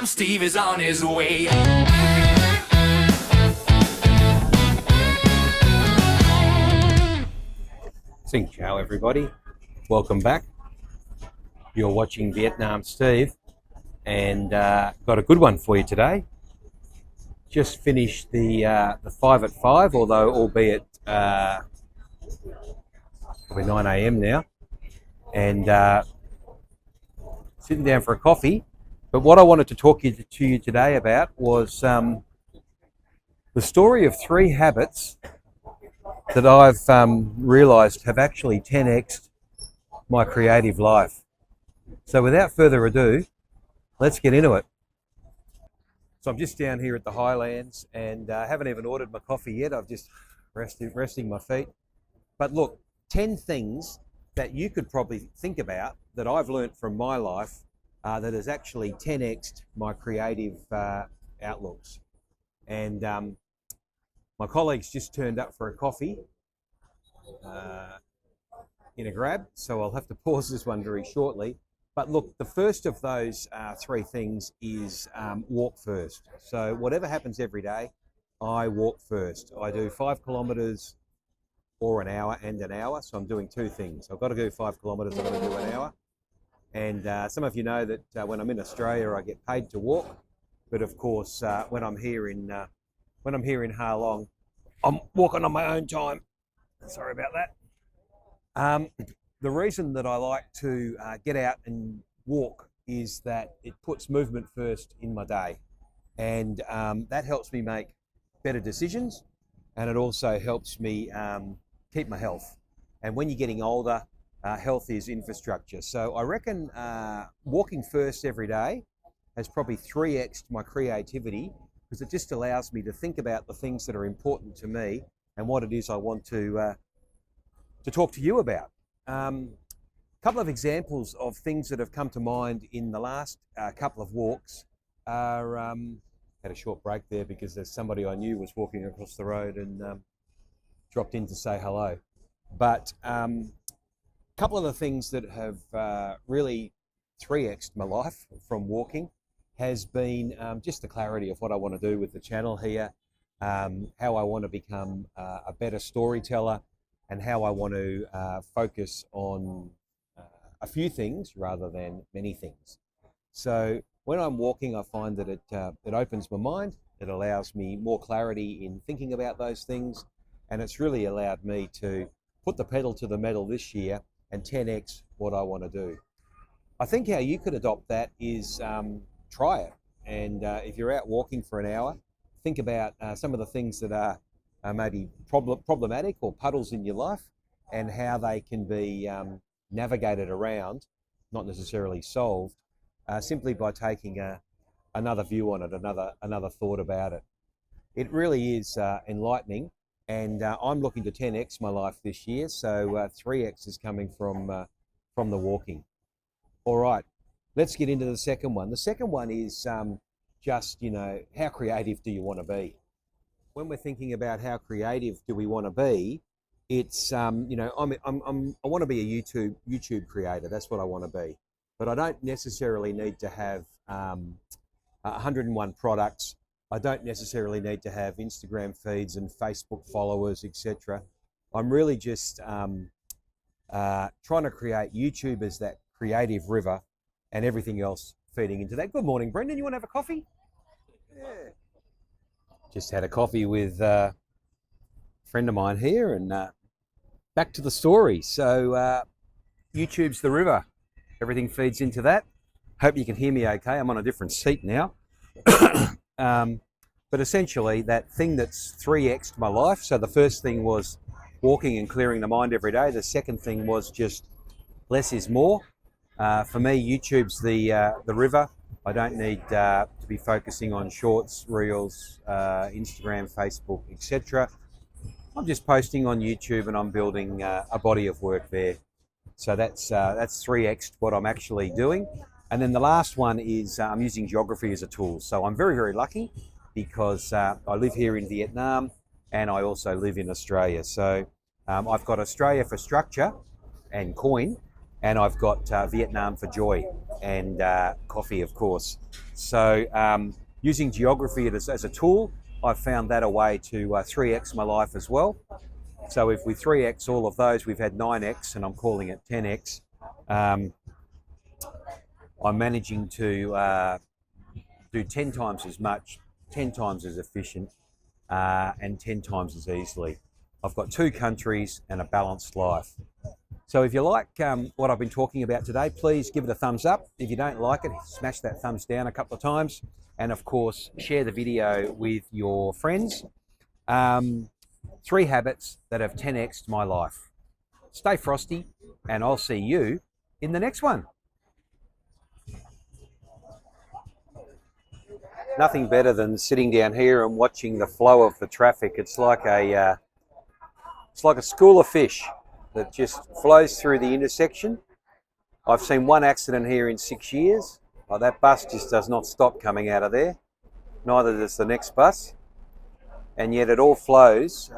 Vietnam, Steve is on his way. Sing ciao, everybody. Welcome back. You're watching Vietnam Steve, and got a good one for you today. Just finished the 5 at 5, although albeit probably 9 a.m. now, and sitting down for a coffee. But what I wanted to talk to you today about was the story of 3 habits that I've realised have actually 10x'd my creative life. So without further ado, let's get into it. So I'm just down here at the Highlands and haven't even ordered my coffee yet. I've just resting my feet. But look, 10 things that you could probably think about that I've learnt from my life that has actually 10x'd my creative outlooks. And my colleagues just turned up for a coffee in a grab, so I'll have to pause this one very shortly. But look, the first of those 3 things is walk first. So whatever happens every day, I walk first. I do 5 kilometres or an hour and an hour, so I'm doing 2 things. I've got to do 5 kilometres, I've got to do an hour. And some of you know that when I'm in Australia, I get paid to walk. But of course, when I'm here in Ha Long, I'm walking on my own time. Sorry about that. The reason that I like to get out and walk is that it puts movement first in my day, and that helps me make better decisions, and it also helps me keep my health. And when you're getting older, health is infrastructure. So I reckon walking first every day has probably 3x'd my creativity, because it just allows me to think about the things that are important to me and what it is I want to talk to you about. A couple of examples of things that have come to mind in the last couple of walks are, had a short break there because there's somebody I knew was walking across the road and dropped in to say hello. But a couple of the things that have really 3x'd my life from walking has been just the clarity of what I want to do with the channel here, how I want to become a better storyteller, and how I want to focus on a few things rather than many things. So when I'm walking, I find that it opens my mind, it allows me more clarity in thinking about those things, and it's really allowed me to put the pedal to the metal this year and 10x what I want to do. I think how you could adopt that is try it, and if you're out walking for an hour, think about some of the things that are maybe problematic or puddles in your life, and how they can be navigated around, not necessarily solved, simply by taking another view on it, another thought about it. It really is enlightening, and I'm looking to 10x my life this year, so 3x is coming from the walking. All right, let's get into the second one. The second one is just, how creative do you want to be? When we're thinking about how creative do we want to be, it's I want to be a YouTube creator. That's what I want to be, but I don't necessarily need to have 101 products. I don't necessarily need to have Instagram feeds and Facebook followers, etc. I'm really just trying to create YouTube as that creative river, and everything else feeding into that. Good morning, Brendan. You want to have a coffee? Yeah. Just had a coffee with a friend of mine here, and back to the story. So YouTube's the river. Everything feeds into that. Hope you can hear me okay. I'm on a different seat now. But essentially, that thing that's 3x'd my life. So the first thing was walking and clearing the mind every day. The second thing was just less is more. For me, YouTube's the river. I don't need to be focusing on shorts, reels, Instagram, Facebook, etc. I'm just posting on YouTube, and I'm building a body of work there. So that's 3x'd what I'm actually doing. And then the last one is I'm using geography as a tool. So I'm very, very lucky because I live here in Vietnam, and I also live in Australia. So I've got Australia for structure and coin, and I've got Vietnam for joy, and coffee, of course. So using geography as a tool, I've found that a way to 3x my life as well. So if we 3x all of those, we've had 9x, and I'm calling it 10x. I'm managing to do 10 times as much, 10 times as efficient, and 10 times as easily. I've got 2 countries and a balanced life. So if you like what I've been talking about today, please give it a thumbs up. If you don't like it, smash that thumbs down a couple of times. And of course, share the video with your friends. 3 habits that have 10x'd my life. Stay frosty, and I'll see you in the next one. Nothing better than sitting down here and watching the flow of the traffic. It's like a school of fish that just flows through the intersection. I've seen 1 accident here in 6 years. Oh, that bus just does not stop coming out of there. Neither does the next bus. And yet it all flows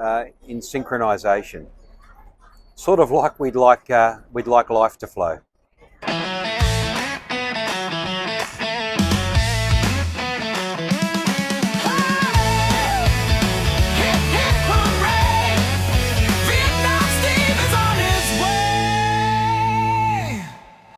in synchronization. Sort of like we'd like life to flow.